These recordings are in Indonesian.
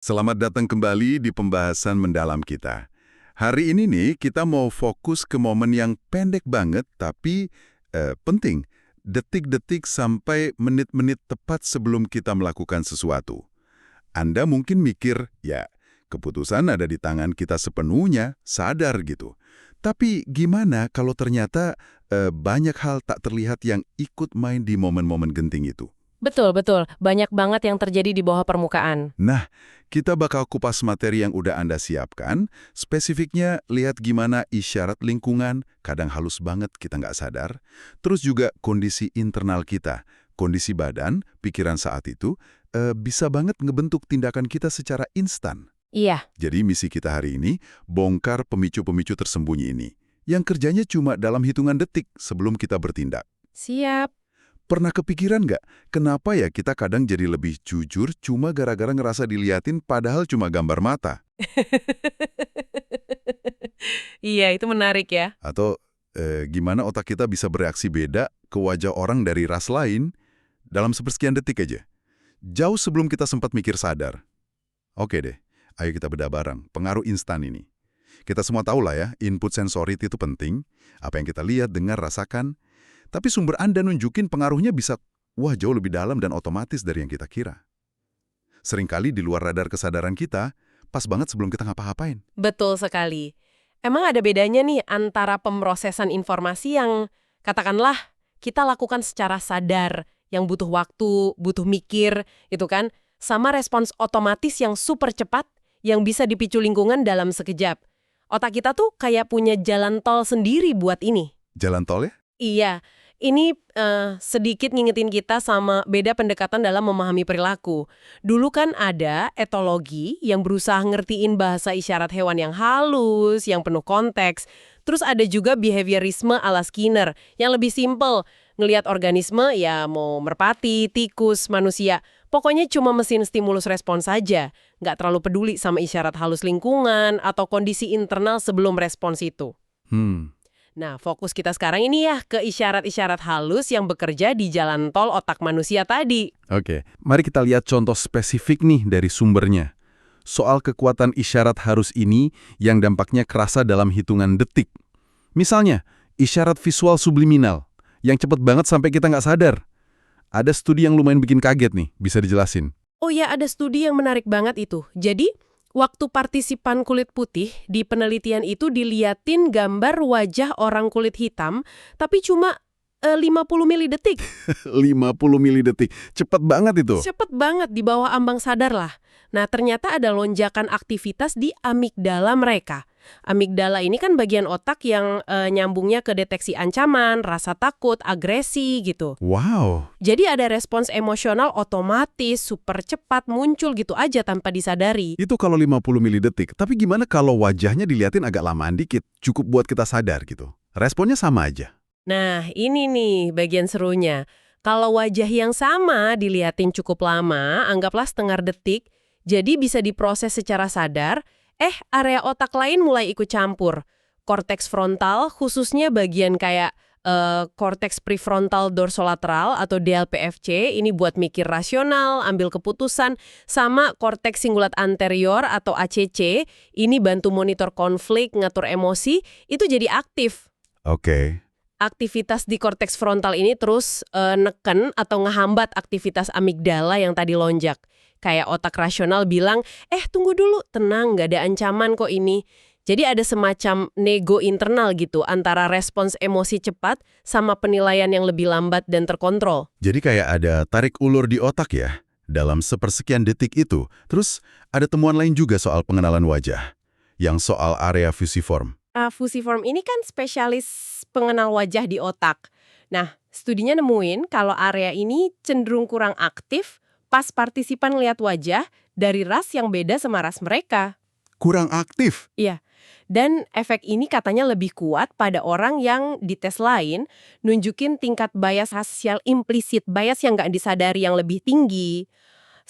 Selamat datang kembali di pembahasan mendalam kita. Hari ini nih kita mau fokus ke momen yang pendek banget tapi penting. Detik-detik sampai menit-menit tepat sebelum kita melakukan sesuatu. Anda mungkin mikir, ya keputusan ada di tangan kita sepenuhnya, sadar gitu. Tapi gimana kalau ternyata banyak hal tak terlihat yang ikut main di momen-momen genting itu? Betul, betul. Banyak banget yang terjadi di bawah permukaan. Nah, kita bakal kupas materi yang udah Anda siapkan, spesifiknya lihat gimana isyarat lingkungan, kadang halus banget kita nggak sadar, terus juga kondisi internal kita, kondisi badan, pikiran saat itu, bisa banget ngebentuk tindakan kita secara instan. Iya, Jadi misi kita hari ini, bongkar pemicu-pemicu tersembunyi ini, yang kerjanya cuma dalam hitungan detik sebelum kita bertindak. siap. Pernah kepikiran nggak, kenapa ya kita kadang jadi lebih jujur cuma gara-gara ngerasa diliatin padahal cuma gambar mata? Iya, itu menarik ya. Atau gimana otak kita bisa bereaksi beda ke wajah orang dari ras lain dalam sepersekian detik aja? Jauh sebelum kita sempat mikir sadar. Oke deh, ayo kita bedah bareng pengaruh instan ini. Kita semua tahu lah ya, input sensorit itu penting, apa yang kita lihat, dengar, rasakan. Tapi sumber Anda nunjukin pengaruhnya bisa, wah jauh lebih dalam dan otomatis dari yang kita kira. Seringkali di luar radar kesadaran kita, pas banget sebelum kita ngapa-ngapain. Betul sekali. Emang ada bedanya nih antara pemrosesan informasi yang, katakanlah, kita lakukan secara sadar, yang butuh waktu, butuh mikir, gitu kan, sama respons otomatis yang super cepat, yang bisa dipicu lingkungan dalam sekejap. Otak kita tuh kayak punya jalan tol sendiri buat ini. Jalan tol ya? Iya, ini sedikit ngingetin kita sama beda pendekatan dalam memahami perilaku. Dulu kan ada etologi yang berusaha ngertiin bahasa isyarat hewan yang halus, yang penuh konteks. Terus ada juga behaviorisme ala Skinner, yang lebih simpel. Ngelihat organisme, ya mau merpati, tikus, manusia. Pokoknya cuma mesin stimulus respons saja. Nggak terlalu peduli sama isyarat halus lingkungan atau kondisi internal sebelum respons itu. Hmm, Nah, fokus kita sekarang ini ya ke isyarat-isyarat halus yang bekerja di jalan tol otak manusia tadi. oke. Mari kita lihat contoh spesifik nih dari sumbernya. Soal kekuatan isyarat halus ini yang dampaknya kerasa dalam hitungan detik. Misalnya, isyarat visual subliminal, yang cepet banget sampai kita nggak sadar. Ada studi yang lumayan bikin kaget nih, bisa dijelasin. Oh ya, ada studi yang menarik banget itu. Jadi, waktu partisipan kulit putih di penelitian itu diliatin gambar wajah orang kulit hitam, tapi cuma 50 milidetik. 50 milidetik, cepet banget itu. Cepet banget di bawah ambang sadar lah. Nah, ternyata ada lonjakan aktivitas di amigdala mereka. Amigdala ini kan bagian otak yang nyambungnya ke deteksi ancaman, rasa takut, agresi gitu. Wow, Jadi ada respons emosional otomatis, super cepat, muncul gitu aja tanpa disadari. itu kalau 50 milidetik. Tapi gimana kalau wajahnya diliatin agak lamaan dikit, cukup buat kita sadar gitu? Responnya sama aja. Nah, ini nih bagian serunya. Kalau wajah yang sama diliatin cukup lama, anggaplah setengah detik, jadi bisa diproses secara sadar, area otak lain mulai ikut campur. Korteks frontal, khususnya bagian kayak korteks prefrontal dorsolateral atau DLPFC, ini buat mikir rasional, ambil keputusan, sama korteks singulat anterior atau ACC, ini bantu monitor konflik, ngatur emosi, itu jadi aktif. Oke. Aktivitas di korteks frontal ini terus neken atau ngehambat aktivitas amigdala yang tadi lonjak. Kayak otak rasional bilang, tunggu dulu, tenang, nggak ada ancaman kok ini. Jadi ada semacam nego internal gitu antara respons emosi cepat sama penilaian yang lebih lambat dan terkontrol. Jadi kayak ada tarik ulur di otak ya, dalam sepersekian detik itu. Terus ada temuan lain juga soal pengenalan wajah, yang soal area fusiform. Fusiform ini kan spesialis pengenal wajah di otak. Nah, studinya nemuin kalau area ini cenderung kurang aktif pas partisipan lihat wajah dari ras yang beda sama ras mereka. Kurang aktif. Iya, dan efek ini katanya lebih kuat pada orang yang di tes lain nunjukin tingkat bias rasial implisit, bias yang nggak disadari yang lebih tinggi.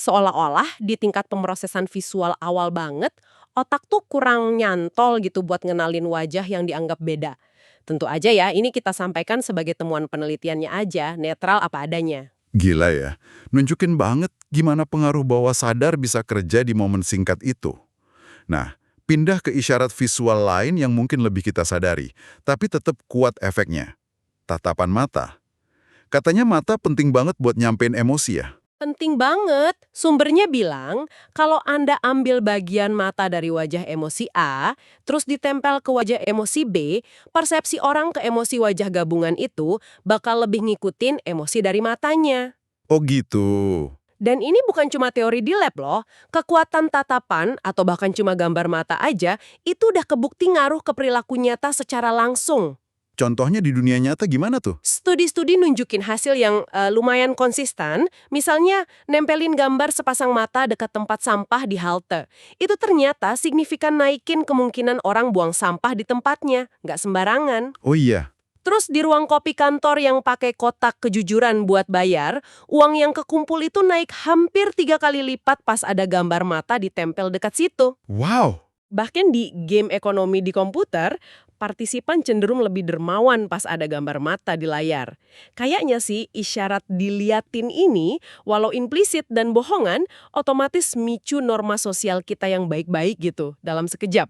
Seolah-olah di tingkat pemrosesan visual awal banget, otak tuh kurang nyantol gitu buat ngenalin wajah yang dianggap beda. Tentu aja ya, ini kita sampaikan sebagai temuan penelitiannya aja, netral apa adanya. Gila ya, nunjukin banget gimana pengaruh bawah sadar bisa kerja di momen singkat itu. Nah, pindah ke isyarat visual lain yang mungkin lebih kita sadari, tapi tetap kuat efeknya. Tatapan mata. Katanya mata penting banget buat nyampein emosi ya. Penting banget. Sumbernya bilang, kalau Anda ambil bagian mata dari wajah emosi A, terus ditempel ke wajah emosi B, persepsi orang ke emosi wajah gabungan itu bakal lebih ngikutin emosi dari matanya. Oh gitu. Dan ini bukan cuma teori di lab loh, kekuatan tatapan atau bahkan cuma gambar mata aja, itu udah kebukti ngaruh ke perilaku nyata secara langsung. Contohnya di dunia nyata gimana tuh? Studi-studi nunjukin hasil yang lumayan konsisten, misalnya nempelin gambar sepasang mata dekat tempat sampah di halte. Itu ternyata signifikan naikin kemungkinan orang buang sampah di tempatnya, nggak sembarangan. Oh iya, Terus di ruang kopi kantor yang pakai kotak kejujuran buat bayar, uang yang kekumpul itu naik hampir 3 kali lipat pas ada gambar mata ditempel dekat situ. wow. Bahkan di game ekonomi di komputer, partisipan cenderung lebih dermawan pas ada gambar mata di layar. Kayaknya sih isyarat diliatin ini, walau implisit dan bohongan, otomatis micu norma sosial kita yang baik-baik gitu dalam sekejap.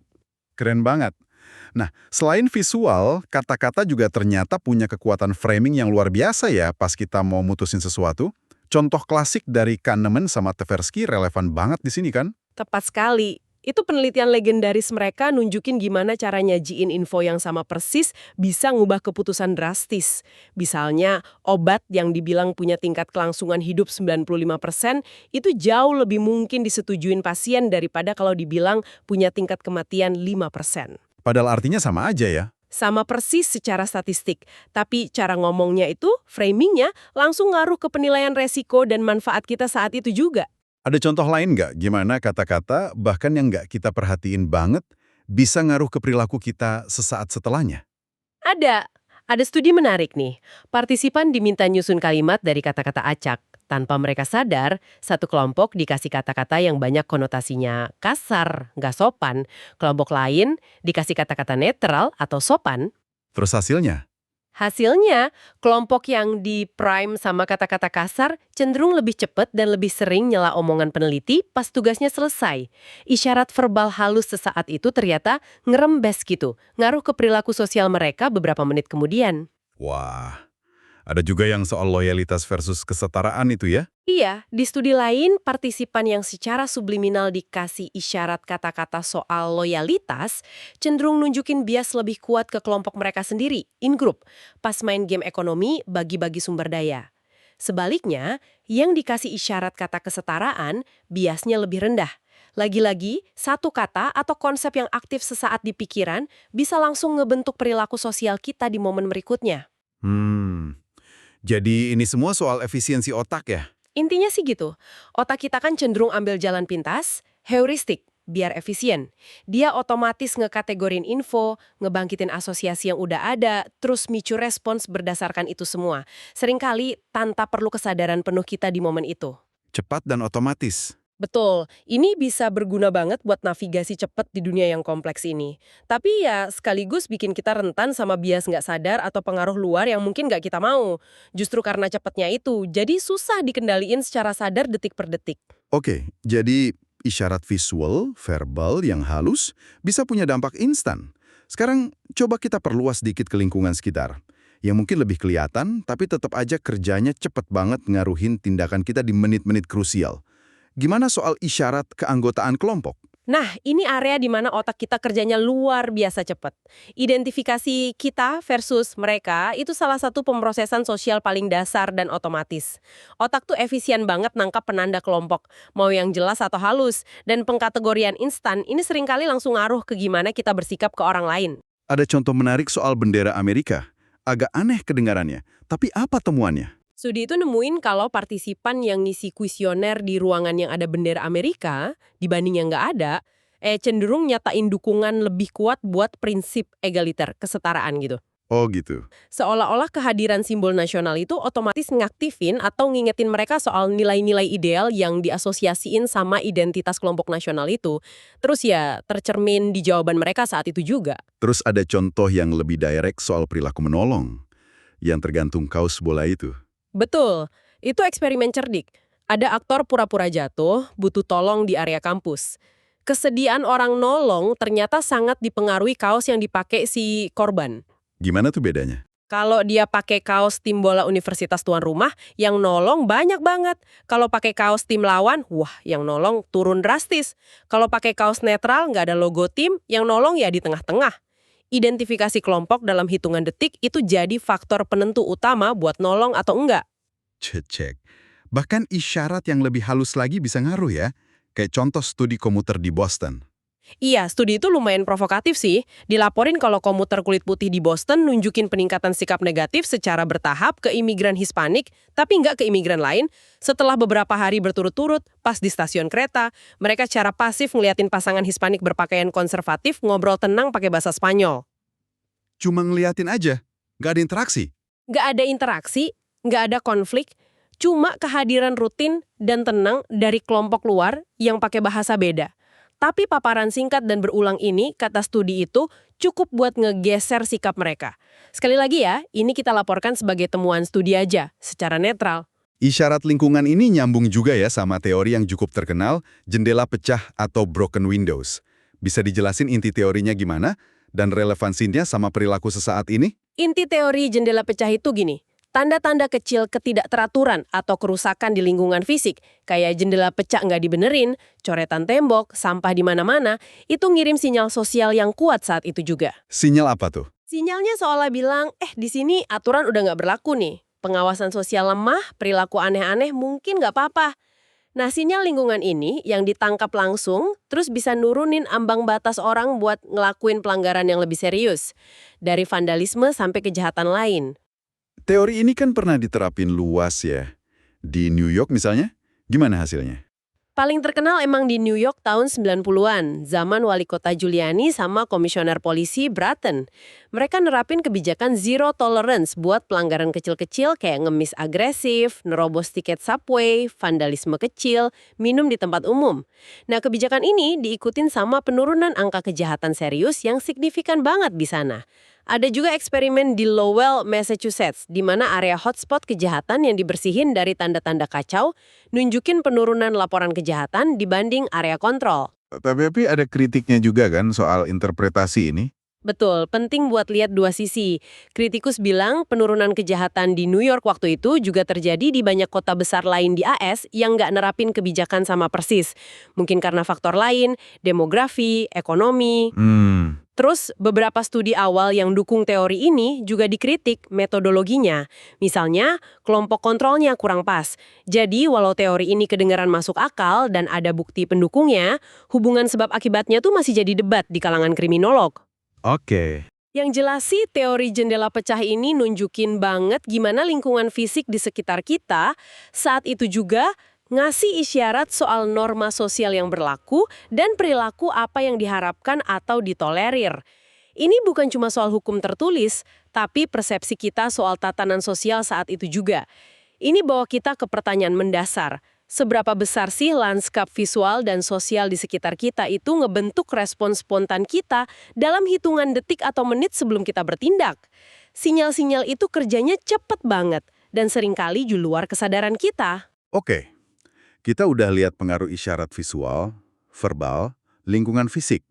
Keren banget. Nah, selain visual, kata-kata juga ternyata punya kekuatan framing yang luar biasa ya pas kita mau mutusin sesuatu. Contoh klasik dari Kahneman sama Tversky relevan banget di sini kan? Tepat sekali. Itu penelitian legendaris mereka nunjukin gimana cara nyajiin info yang sama persis bisa ngubah keputusan drastis. Misalnya, obat yang dibilang punya tingkat kelangsungan hidup 95% itu jauh lebih mungkin disetujuin pasien daripada kalau dibilang punya tingkat kematian 5%. Padahal artinya sama aja ya. Sama persis secara statistik, tapi cara ngomongnya itu, framingnya, langsung ngaruh ke penilaian resiko dan manfaat kita saat itu juga. Ada contoh lain nggak gimana kata-kata bahkan yang nggak kita perhatiin banget bisa ngaruh ke perilaku kita sesaat setelahnya? Ada. Ada studi menarik nih. Partisipan diminta nyusun kalimat dari kata-kata acak. Tanpa mereka sadar, satu kelompok dikasih kata-kata yang banyak konotasinya kasar, nggak sopan. Kelompok lain dikasih kata-kata netral atau sopan. Terus hasilnya? Hasilnya, kelompok yang di prime sama kata-kata kasar cenderung lebih cepat dan lebih sering nyela omongan peneliti pas tugasnya selesai. Isyarat verbal halus sesaat itu ternyata ngerembes gitu, ngaruh ke perilaku sosial mereka beberapa menit kemudian. Wah, ada juga yang soal loyalitas versus kesetaraan itu ya? Iya, di studi lain, partisipan yang secara subliminal dikasih isyarat kata-kata soal loyalitas cenderung nunjukin bias lebih kuat ke kelompok mereka sendiri, in-group, pas main game ekonomi bagi-bagi sumber daya. Sebaliknya, yang dikasih isyarat kata kesetaraan, biasnya lebih rendah. Lagi-lagi, satu kata atau konsep yang aktif sesaat di pikiran bisa langsung ngebentuk perilaku sosial kita di momen berikutnya. Jadi ini semua soal efisiensi otak ya? Intinya sih gitu, otak kita kan cenderung ambil jalan pintas, heuristik, biar efisien. Dia otomatis ngekategorin info, ngebangkitin asosiasi yang udah ada, terus micu respons berdasarkan itu semua. Seringkali tanpa perlu kesadaran penuh kita di momen itu. Cepat dan otomatis. Betul, ini bisa berguna banget buat navigasi cepat di dunia yang kompleks ini. Tapi ya sekaligus bikin kita rentan sama bias nggak sadar atau pengaruh luar yang mungkin nggak kita mau. Justru karena cepatnya itu, jadi susah dikendaliin secara sadar detik per detik. Oke, jadi isyarat visual, verbal yang halus bisa punya dampak instan. Sekarang coba kita perluas sedikit ke lingkungan sekitar. Yang mungkin lebih kelihatan, tapi tetap aja kerjanya cepet banget ngaruhin tindakan kita di menit-menit krusial. Gimana soal isyarat keanggotaan kelompok? Nah, ini area di mana otak kita kerjanya luar biasa cepat. Identifikasi kita versus mereka itu salah satu pemrosesan sosial paling dasar dan otomatis. Otak tuh efisien banget nangkap penanda kelompok, mau yang jelas atau halus, dan pengkategorian instan ini seringkali langsung ngaruh ke gimana kita bersikap ke orang lain. Ada contoh menarik soal bendera Amerika. Agak aneh kedengarannya, tapi apa temuannya? Studi itu nemuin kalau partisipan yang ngisi kuesioner di ruangan yang ada bendera Amerika dibanding yang nggak ada, cenderung nyatain dukungan lebih kuat buat prinsip egaliter, kesetaraan gitu. Oh gitu. Seolah-olah kehadiran simbol nasional itu otomatis ngaktifin atau ngingetin mereka soal nilai-nilai ideal yang diasosiasiin sama identitas kelompok nasional itu. Terus ya tercermin di jawaban mereka saat itu juga. Terus ada contoh yang lebih direct soal perilaku menolong, yang tergantung kaos bola itu. Betul. Itu eksperimen cerdik. Ada aktor pura-pura jatuh, butuh tolong di area kampus. Kesediaan orang nolong ternyata sangat dipengaruhi kaos yang dipakai si korban. Gimana tuh bedanya? Kalau dia pakai kaos tim bola universitas tuan rumah, yang nolong banyak banget. Kalau pakai kaos tim lawan, wah, yang nolong turun drastis. Kalau pakai kaos netral, nggak ada logo tim, yang nolong ya di tengah-tengah. Identifikasi kelompok dalam hitungan detik itu jadi faktor penentu utama buat nolong atau enggak. Cek. Bahkan isyarat yang lebih halus lagi bisa ngaruh ya. Kayak contoh studi komuter di Boston. Iya, studi itu lumayan provokatif sih. Dilaporin kalau komuter kulit putih di Boston nunjukin peningkatan sikap negatif secara bertahap ke imigran Hispanik, tapi nggak ke imigran lain. Setelah beberapa hari berturut-turut, pas di stasiun kereta, mereka secara pasif ngeliatin pasangan Hispanik berpakaian konservatif ngobrol tenang pakai bahasa Spanyol. Cuma ngeliatin aja, nggak ada interaksi. Nggak ada interaksi, nggak ada konflik, cuma kehadiran rutin dan tenang dari kelompok luar yang pakai bahasa beda. Tapi paparan singkat dan berulang ini, kata studi itu, cukup buat ngegeser sikap mereka. Sekali lagi ya, ini kita laporkan sebagai temuan studi aja, secara netral. Isyarat lingkungan ini nyambung juga ya sama teori yang cukup terkenal, jendela pecah atau broken windows. Bisa dijelasin inti teorinya gimana? Dan relevansinya sama perilaku sesaat ini? Inti teori jendela pecah itu gini, tanda-tanda kecil ketidakteraturan atau kerusakan di lingkungan fisik, kayak jendela pecah nggak dibenerin, coretan tembok, sampah di mana-mana, itu ngirim sinyal sosial yang kuat saat itu juga. Sinyal apa tuh? Sinyalnya seolah bilang, di sini aturan udah nggak berlaku nih. Pengawasan sosial lemah, perilaku aneh-aneh mungkin nggak apa-apa. Nah, sinyal lingkungan ini yang ditangkap langsung, terus bisa nurunin ambang batas orang buat ngelakuin pelanggaran yang lebih serius. Dari vandalisme sampai kejahatan lain. Teori ini kan pernah diterapin luas ya. Di New York misalnya, gimana hasilnya? Paling terkenal emang di New York tahun 90-an, zaman wali kota Giuliani sama komisioner polisi Bratton. Mereka nerapin kebijakan zero tolerance buat pelanggaran kecil-kecil kayak ngemis agresif, nerobos tiket subway, vandalisme kecil, minum di tempat umum. Nah, kebijakan ini diikutin sama penurunan angka kejahatan serius yang signifikan banget di sana. Ada juga eksperimen di Lowell, Massachusetts, di mana area hotspot kejahatan yang dibersihin dari tanda-tanda kacau, nunjukin penurunan laporan kejahatan dibanding area kontrol. Tapi ada kritiknya juga kan soal interpretasi ini? Betul, penting buat lihat dua sisi. Kritikus bilang penurunan kejahatan di New York waktu itu juga terjadi di banyak kota besar lain di AS yang nggak nerapin kebijakan sama persis. Mungkin karena faktor lain, demografi, ekonomi. Terus, beberapa studi awal yang dukung teori ini juga dikritik metodologinya. Misalnya, kelompok kontrolnya kurang pas. Jadi, walau teori ini kedengaran masuk akal dan ada bukti pendukungnya, hubungan sebab akibatnya tuh masih jadi debat di kalangan kriminolog. Oke. Yang jelas sih, teori jendela pecah ini nunjukin banget gimana lingkungan fisik di sekitar kita saat itu juga ngasih isyarat soal norma sosial yang berlaku dan perilaku apa yang diharapkan atau ditolerir. Ini bukan cuma soal hukum tertulis, tapi persepsi kita soal tatanan sosial saat itu juga. Ini bawa kita ke pertanyaan mendasar. Seberapa besar sih lanskap visual dan sosial di sekitar kita itu ngebentuk respon spontan kita dalam hitungan detik atau menit sebelum kita bertindak? Sinyal-sinyal itu kerjanya cepet banget dan seringkali di luar kesadaran kita. Oke. Kita udah lihat pengaruh isyarat visual, verbal, lingkungan fisik.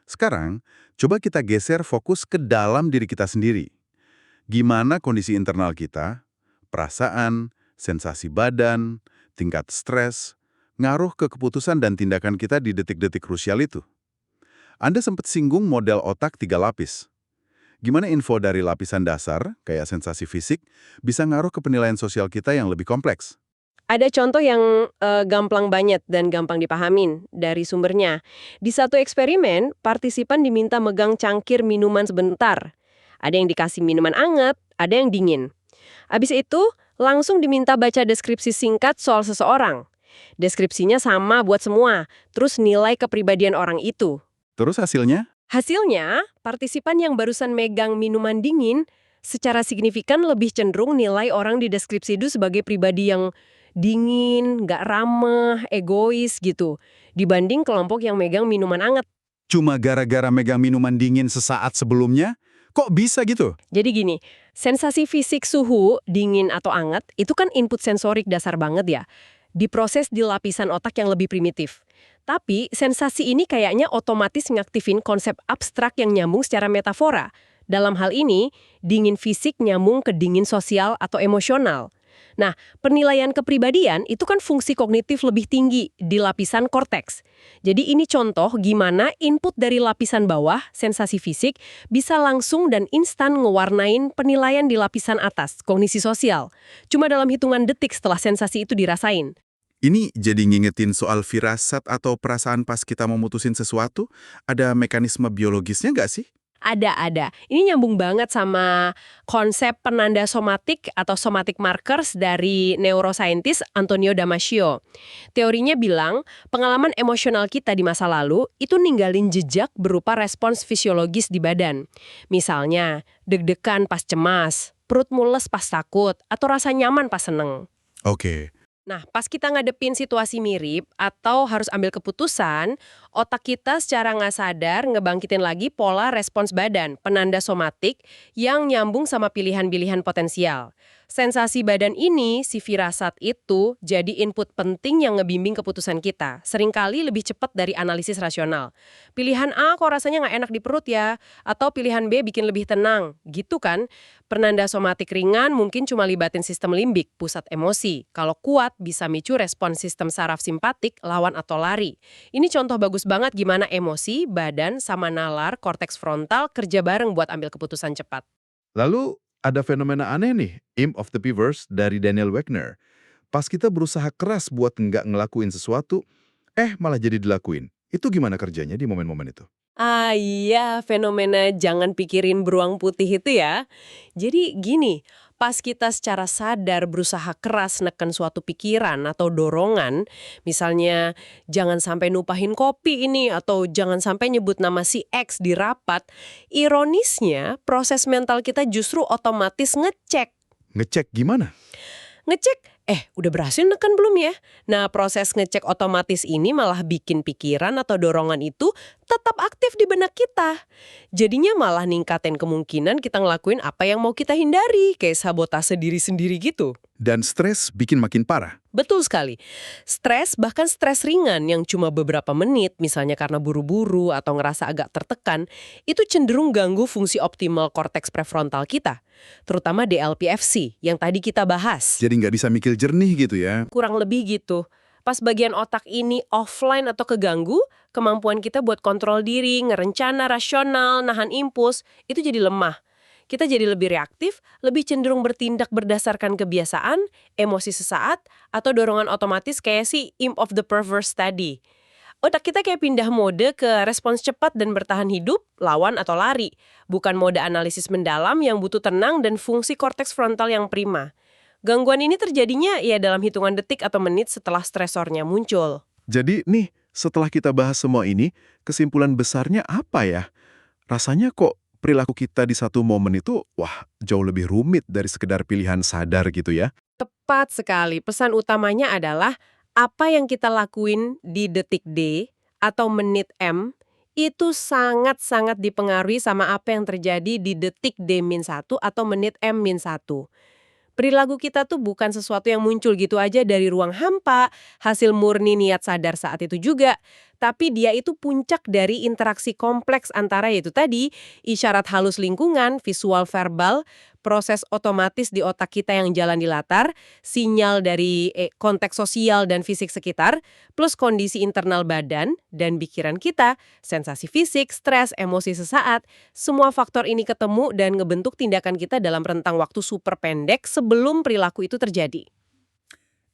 Sekarang, coba kita geser fokus ke dalam diri kita sendiri. Gimana kondisi internal kita, perasaan, sensasi badan, tingkat stres, ngaruh ke keputusan dan tindakan kita di detik-detik krusial itu. Anda sempat singgung model otak 3 lapis. Gimana info dari lapisan dasar, kayak sensasi fisik, bisa ngaruh ke penilaian sosial kita yang lebih kompleks? Ada contoh yang gampang banget dan gampang dipahamin dari sumbernya. Di satu eksperimen, partisipan diminta megang cangkir minuman sebentar. Ada yang dikasih minuman anget, ada yang dingin. Abis itu, langsung diminta baca deskripsi singkat soal seseorang. Deskripsinya sama buat semua, terus nilai kepribadian orang itu. Terus hasilnya? Hasilnya, partisipan yang barusan megang minuman dingin secara signifikan lebih cenderung nilai orang di deskripsi itu sebagai pribadi yang dingin, nggak ramah, egois gitu, dibanding kelompok yang megang minuman anget. Cuma gara-gara megang minuman dingin sesaat sebelumnya? Kok bisa gitu? Jadi gini, Sensasi fisik suhu, dingin atau anget, itu kan input sensorik dasar banget ya. Diproses di lapisan otak yang lebih primitif. Tapi, sensasi ini kayaknya otomatis ngaktifin konsep abstrak yang nyambung secara metafora. Dalam hal ini, dingin fisik nyambung ke dingin sosial atau emosional. Nah, penilaian kepribadian itu kan fungsi kognitif lebih tinggi di lapisan korteks. Jadi ini contoh gimana input dari lapisan bawah, sensasi fisik, bisa langsung dan instan ngewarnain penilaian di lapisan atas, kognisi sosial. Cuma dalam hitungan detik setelah sensasi itu dirasain. Ini jadi ngingetin soal firasat atau perasaan pas kita mau mutusin sesuatu? Ada mekanisme biologisnya nggak sih? Ada. Ini nyambung banget sama konsep penanda somatik atau somatic markers dari neurosaintis Antonio Damasio. Teorinya bilang, pengalaman emosional kita di masa lalu itu ninggalin jejak berupa respons fisiologis di badan. Misalnya, deg-degan pas cemas, perut mules pas takut, atau rasa nyaman pas seneng. Oke. Nah, pas kita ngadepin situasi mirip atau harus ambil keputusan, otak kita secara nggak sadar ngebangkitin lagi pola respons badan, penanda somatik, yang nyambung sama pilihan-pilihan potensial. Sensasi badan ini, si firasat itu, jadi input penting yang ngebimbing keputusan kita. Seringkali lebih cepat dari analisis rasional. Pilihan A kok rasanya nggak enak di perut ya, atau pilihan B bikin lebih tenang, gitu kan? Penanda somatik ringan mungkin cuma libatin sistem limbik, pusat emosi. Kalau kuat, bisa micu respons sistem saraf simpatik, lawan atau lari. Ini contoh bagus banget gimana emosi, badan, sama nalar, korteks frontal kerja bareng buat ambil keputusan cepat. Lalu ada fenomena aneh nih, Imp of the Beavers dari Daniel Wegner. Pas kita berusaha keras buat nggak ngelakuin sesuatu, malah jadi dilakuin. Itu gimana kerjanya di momen-momen itu? Ah iya, fenomena jangan pikirin beruang putih itu ya. Jadi gini, pas kita secara sadar berusaha keras neken suatu pikiran atau dorongan, misalnya jangan sampai numpahin kopi ini atau jangan sampai nyebut nama si X di rapat, ironisnya proses mental kita justru otomatis ngecek. Ngecek gimana? Ngecek, udah berhasil neken belum ya? Nah, proses ngecek otomatis ini malah bikin pikiran atau dorongan itu tetap aktif di benak kita. Jadinya malah ningkatin kemungkinan kita ngelakuin apa yang mau kita hindari, kayak sabotase diri sendiri gitu. Dan stres bikin makin parah. Betul sekali. Stres, bahkan stres ringan yang cuma beberapa menit, misalnya karena buru-buru atau ngerasa agak tertekan, itu cenderung ganggu fungsi optimal korteks prefrontal kita. Terutama DLPFC yang tadi kita bahas. Jadi nggak bisa mikir jernih gitu ya. Kurang lebih gitu. Pas bagian otak ini offline atau keganggu, kemampuan kita buat kontrol diri, ngerencana rasional, nahan impuls, itu jadi lemah. Kita jadi lebih reaktif, lebih cenderung bertindak berdasarkan kebiasaan, emosi sesaat, atau dorongan otomatis kayak si Imp of the Perverse tadi. Otak kita kayak pindah mode ke respons cepat dan bertahan hidup, lawan atau lari. Bukan mode analisis mendalam yang butuh tenang dan fungsi korteks frontal yang prima. Gangguan ini terjadinya ya dalam hitungan detik atau menit setelah stresornya muncul. Jadi nih, setelah kita bahas semua ini, kesimpulan besarnya apa ya? Rasanya kok perilaku kita di satu momen itu, jauh lebih rumit dari sekedar pilihan sadar gitu ya. Tepat sekali. Pesan utamanya adalah apa yang kita lakuin di detik D atau menit M itu sangat-sangat dipengaruhi sama apa yang terjadi di detik D-1 atau menit M-1. Perilaku kita tuh bukan sesuatu yang muncul gitu aja dari ruang hampa, hasil murni niat sadar saat itu juga. Tapi dia itu puncak dari interaksi kompleks antara yaitu tadi, isyarat halus lingkungan, visual verbal, proses otomatis di otak kita yang jalan di latar, sinyal dari konteks sosial dan fisik sekitar, plus kondisi internal badan dan pikiran kita, sensasi fisik, stres, emosi sesaat, semua faktor ini ketemu dan ngebentuk tindakan kita dalam rentang waktu super pendek sebelum perilaku itu terjadi.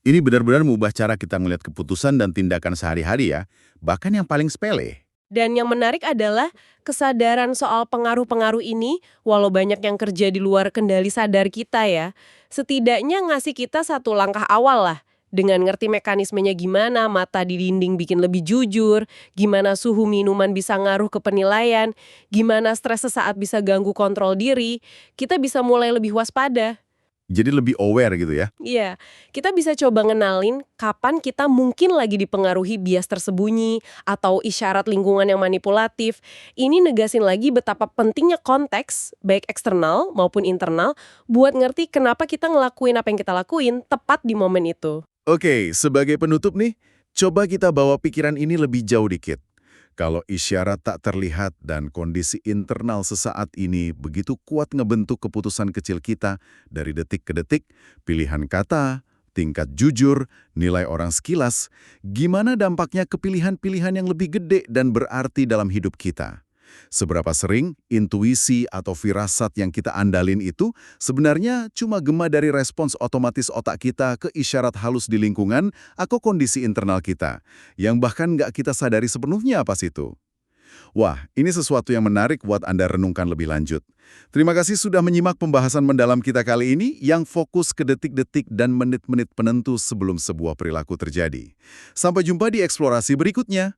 Ini benar-benar mengubah cara kita melihat keputusan dan tindakan sehari-hari ya, bahkan yang paling sepele. Dan yang menarik adalah kesadaran soal pengaruh-pengaruh ini, walau banyak yang kerja di luar kendali sadar kita ya, setidaknya ngasih kita satu langkah awal lah. Dengan ngerti mekanismenya gimana mata di dinding bikin lebih jujur, gimana suhu minuman bisa ngaruh ke penilaian, gimana stres sesaat bisa ganggu kontrol diri, kita bisa mulai lebih waspada. Jadi lebih aware gitu ya. Iya, kita bisa coba ngenalin kapan kita mungkin lagi dipengaruhi bias tersembunyi atau isyarat lingkungan yang manipulatif. Ini negasin lagi betapa pentingnya konteks, baik eksternal maupun internal, buat ngerti kenapa kita ngelakuin apa yang kita lakuin tepat di momen itu. Oke, sebagai penutup nih, coba kita bawa pikiran ini lebih jauh dikit. Kalau isyarat tak terlihat dan kondisi internal sesaat ini begitu kuat ngebentuk keputusan kecil kita dari detik ke detik, pilihan kata, tingkat jujur, nilai orang sekilas, gimana dampaknya ke pilihan-pilihan yang lebih gede dan berarti dalam hidup kita? Seberapa sering intuisi atau firasat yang kita andalin itu sebenarnya cuma gema dari respons otomatis otak kita ke isyarat halus di lingkungan atau kondisi internal kita, yang bahkan nggak kita sadari sepenuhnya apa situ. Wah, ini sesuatu yang menarik buat Anda renungkan lebih lanjut. Terima kasih sudah menyimak pembahasan mendalam kita kali ini yang fokus ke detik-detik dan menit-menit penentu sebelum sebuah perilaku terjadi. Sampai jumpa di eksplorasi berikutnya.